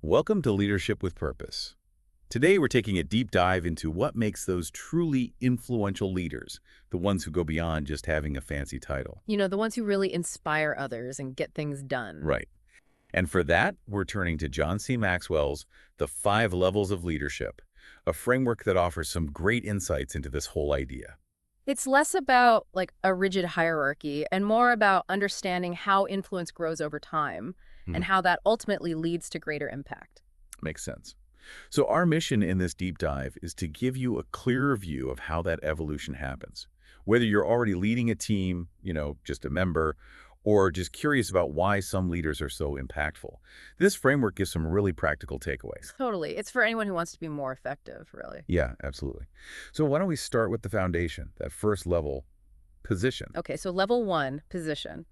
Welcome to Leadership with Purpose. Today we're taking a deep dive into what makes those truly influential leaders, the ones who go beyond just having a fancy title. The ones who really inspire others and get things done. Right. And for that, we're turning to John C. Maxwell's The 5 Levels of Leadership, a framework that offers some great insights into this whole idea. It's less about like a rigid hierarchy and more about understanding how influence grows over time and how that ultimately leads to greater impact. Makes sense. So our mission in this deep dive is to give you a clearer view of how that evolution happens. Whether you're already leading a team, just a member, or just curious about why some leaders are so impactful. This framework gives some really practical takeaways. Totally. It's for anyone who wants to be more effective, really. Yeah, absolutely. So why don't we start with the foundation, that first level, position. Okay, so level 1, position.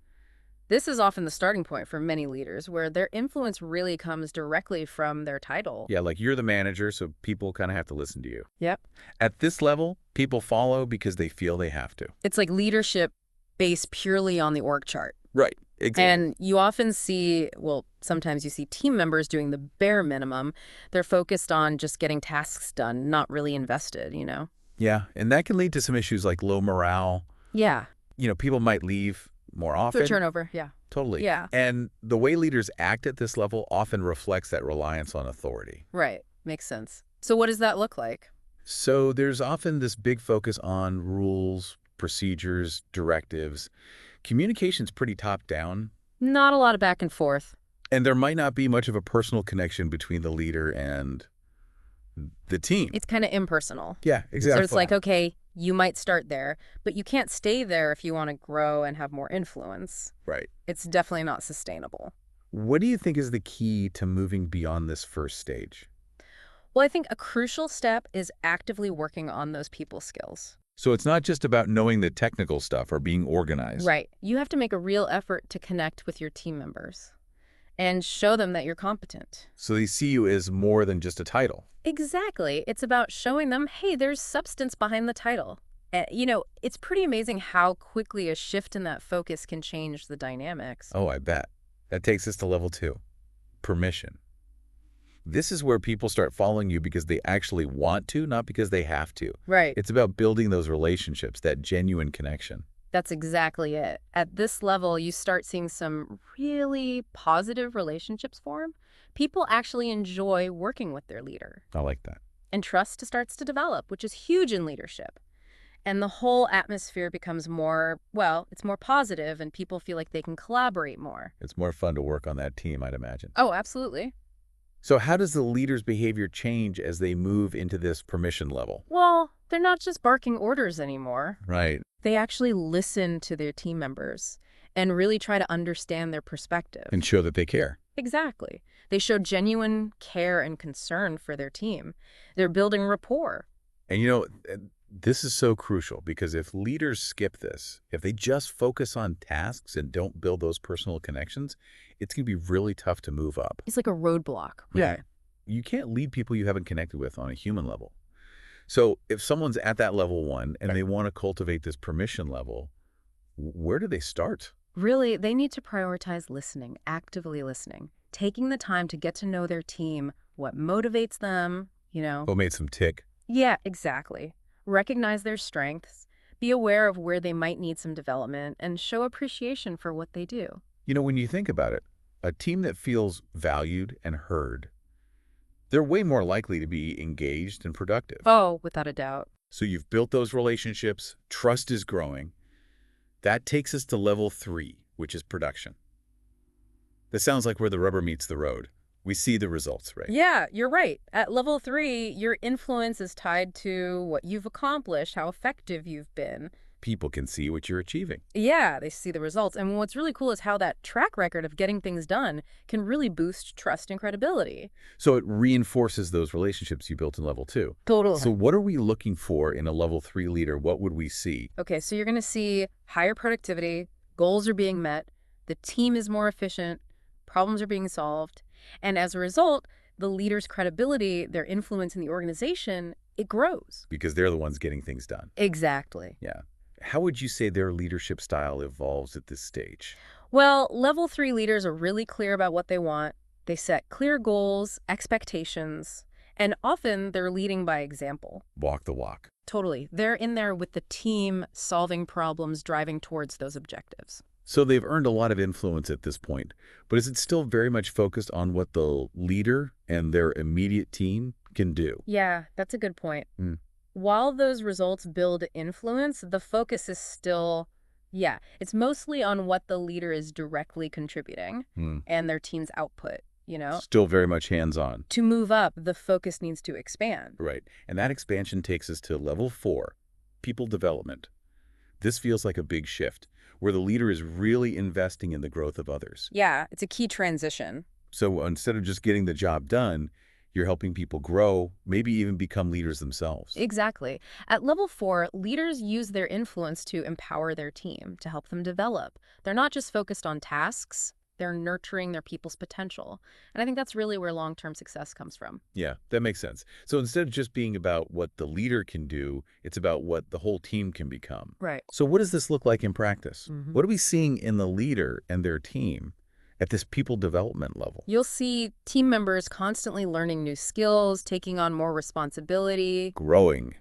This is often the starting point for many leaders where their influence really comes directly from their title. Yeah, like you're the manager, so people kind of have to listen to you. Yep. At this level, people follow because they feel they have to. It's like leadership based purely on the org chart. Right, exactly. And you often see, sometimes you see team members doing the bare minimum. They're focused on just getting tasks done, not really invested, Yeah, and that can lead to some issues like low morale. Yeah. People might leave more often. The turnover, yeah. Totally. Yeah. And the way leaders act at this level often reflects that reliance on authority. Right. Makes sense. So what does that look like? So there's often this big focus on rules, procedures, directives. Communication's pretty top-down. Not a lot of back and forth. And there might not be much of a personal connection between the leader and the team. It's kind of impersonal. Yeah, exactly. So it's like, okay, you might start there, but you can't stay there if you want to grow and have more influence. Right. It's definitely not sustainable. What do you think is the key to moving beyond this first stage? Well, I think a crucial step is actively working on those people skills. So it's not just about knowing the technical stuff or being organized. Right. You have to make a real effort to connect with your team members and show them that you're competent. So they see you as more than just a title. Exactly. It's about showing them, hey, there's substance behind the title. It's pretty amazing how quickly a shift in that focus can change the dynamics. Oh, I bet. That takes us to level 2, permission. This is where people start following you because they actually want to, not because they have to. Right. It's about building those relationships, that genuine connection. That's exactly it. At this level, you start seeing some really positive relationships form. People actually enjoy working with their leader. I like that. And trust starts to develop, which is huge in leadership. And the whole atmosphere becomes it's more positive and people feel like they can collaborate more. It's more fun to work on that team, I'd imagine. Oh, absolutely. So how does the leader's behavior change as they move into this permission level? Well, they're not just barking orders anymore. Right. They actually listen to their team members and really try to understand their perspective. And show that they care. Exactly. They show genuine care and concern for their team. They're building rapport. And this is so crucial because if leaders skip this, if they just focus on tasks and don't build those personal connections, it's going to be really tough to move up. It's like a roadblock. Yeah. You can't lead people you haven't connected with on a human level. So if someone's at that level 1 and they want to cultivate this permission level, where do they start? Really, they need to prioritize listening, actively listening, taking the time to get to know their team, what motivates them, What made them tick? Yeah, exactly. Recognize their strengths, be aware of where they might need some development, and show appreciation for what they do. When you think about it, a team that feels valued and heard, they're way more likely to be engaged and productive. Oh, without a doubt. So you've built those relationships, trust is growing. That takes us to level 3, which is production. This sounds like where the rubber meets the road. We see the results, right? Yeah, you're right. At level 3, your influence is tied to what you've accomplished, how effective you've been. People can see what you're achieving. Yeah, they see the results. And what's really cool is how that track record of getting things done can really boost trust and credibility. So it reinforces those relationships you built in level 2. Totally. So what are we looking for in a level 3 leader? What would we see? Okay, so you're going to see higher productivity, goals are being met, the team is more efficient, problems are being solved, and as a result, the leader's credibility, their influence in the organization, it grows. Because they're the ones getting things done. Exactly. Yeah. How would you say their leadership style evolves at this stage? Well, level 3 leaders are really clear about what they want. They set clear goals, expectations, and often they're leading by example. Walk the walk. Totally. They're in there with the team, solving problems, driving towards those objectives. So they've earned a lot of influence at this point, but is it still very much focused on what the leader and their immediate team can do? Yeah, that's a good point. Mm. While those results build influence, the focus is still, yeah, it's mostly on what the leader is directly contributing Mm. and their team's output, you know? Still very much hands-on. To move up, the focus needs to expand. Right. And that expansion takes us to level 4, people development. This feels like a big shift, where the leader is really investing in the growth of others. Yeah, it's a key transition. So instead of just getting the job done, you're helping people grow, maybe even become leaders themselves. Exactly. At level 4, leaders use their influence to empower their team, to help them develop. They're not just focused on tasks, they're nurturing their people's potential. And I think that's really where long-term success comes from. Yeah, that makes sense. So instead of just being about what the leader can do, it's about what the whole team can become. Right. So what does this look like in practice? Mhm. What are we seeing in the leader and their team at this people development level? You'll see team members constantly learning new skills, taking on more responsibility, growing,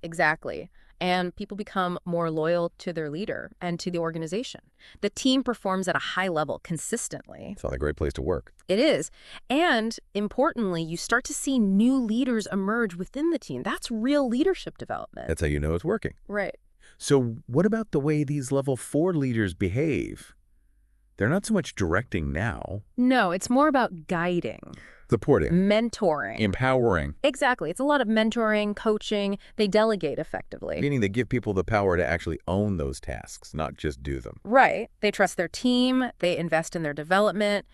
exactly. And people become more loyal to their leader and to the organization. The team performs at a high level consistently. It's not a great place to work. It is. And importantly, you start to see new leaders emerge within the team. That's real leadership development. That's how you know it's working. Right. So what about the way these level 4 leaders behave? They're not so much directing now. No, it's more about guiding, Supporting. mentoring. Empowering. Exactly. It's a lot of mentoring, coaching. They delegate effectively. Meaning they give people the power to actually own those tasks, not just do them. Right. They trust their team, they invest in their development,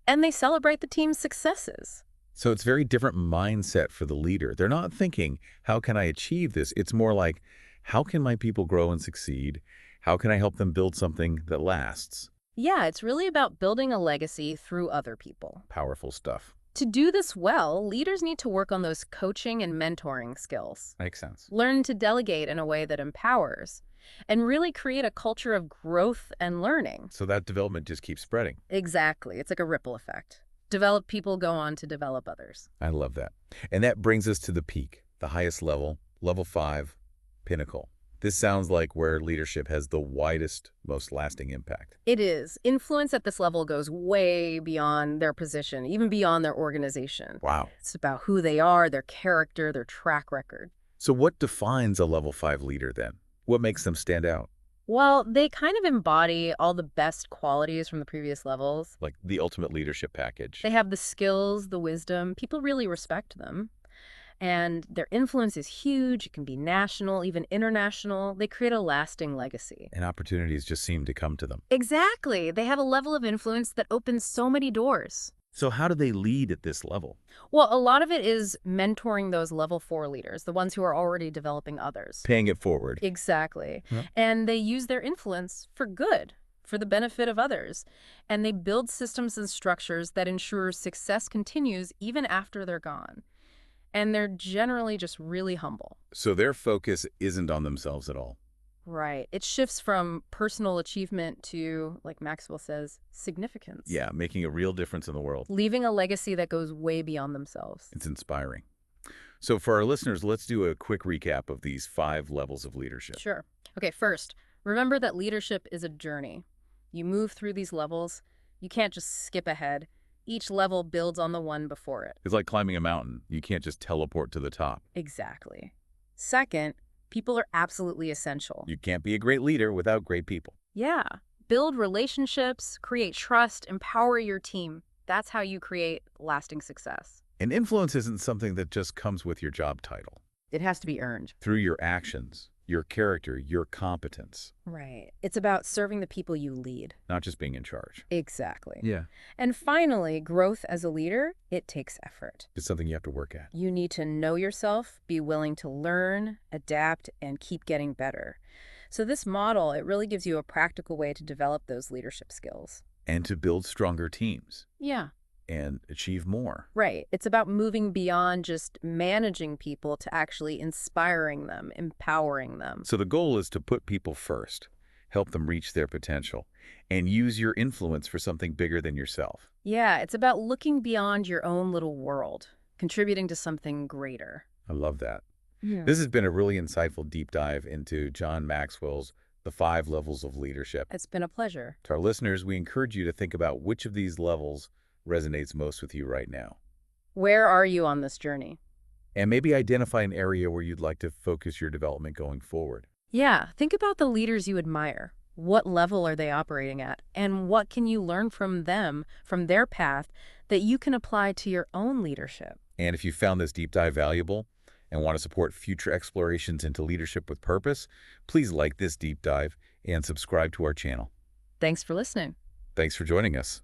and they celebrate the team's successes. So it's a very different mindset for the leader. They're not thinking, how can I achieve this? It's more like, how can my people grow and succeed? How can I help them build something that lasts? Yeah, it's really about building a legacy through other people. Powerful stuff. To do this well, leaders need to work on those coaching and mentoring skills. Makes sense. Learn to delegate in a way that empowers, and really create a culture of growth and learning. So that development just keeps spreading. Exactly. It's like a ripple effect. Develop people go on to develop others. I love that. And that brings us to the peak, the highest level, level 5, Pinnacle. This sounds like where leadership has the widest, most lasting impact. It is. Influence at this level goes way beyond their position, even beyond their organization. Wow. It's about who they are, their character, their track record. So what defines a level 5 leader then? What makes them stand out? Well, they kind of embody all the best qualities from the previous levels. Like the ultimate leadership package. They have the skills, the wisdom. People really respect them. And their influence is huge. It can be national, even international. They create a lasting legacy. And opportunities just seem to come to them. Exactly. They have a level of influence that opens so many doors. So how do they lead at this level? Well, a lot of it is mentoring those level 4 leaders, the ones who are already developing others. Paying it forward. Exactly. Yeah. And they use their influence for good, for the benefit of others. And they build systems and structures that ensure success continues even after they're gone. And they're generally just really humble. So their focus isn't on themselves at all. Right. It shifts from personal achievement to, like Maxwell says, significance. Yeah, making a real difference in the world. Leaving a legacy that goes way beyond themselves. It's inspiring. So for our listeners, let's do a quick recap of these 5 levels of leadership. Sure. Okay, first, remember that leadership is a journey. You move through these levels. You can't just skip ahead. Each level builds on the one before it. It's like climbing a mountain. You can't just teleport to the top. Exactly. Second, people are absolutely essential. You can't be a great leader without great people. Yeah. Build relationships, create trust, empower your team. That's how you create lasting success. And influence isn't something that just comes with your job title. It has to be earned. Through your actions, your character, your competence. Right. It's about serving the people you lead. Not just being in charge. Exactly. Yeah. And finally, growth as a leader, it takes effort. It's something you have to work at. You need to know yourself, be willing to learn, adapt, and keep getting better. So this model, it really gives you a practical way to develop those leadership skills. And to build stronger teams. Yeah. And achieve more. Right. It's about moving beyond just managing people to actually inspiring them, empowering them. So the goal is to put people first, help them reach their potential, and use your influence for something bigger than yourself. Yeah, it's about looking beyond your own little world, contributing to something greater. I love that. Yeah. This has been a really insightful deep dive into John Maxwell's The 5 Levels of Leadership. It's been a pleasure. To our listeners, we encourage you to think about which of these levels resonates most with you right now. Where are you on this journey? And maybe identify an area where you'd like to focus your development going forward. Yeah, think about the leaders you admire. What level are they operating at? And what can you learn from them, from their path, that you can apply to your own leadership? And if you found this deep dive valuable and want to support future explorations into leadership with purpose, please like this deep dive and subscribe to our channel. Thanks for listening. Thanks for joining us.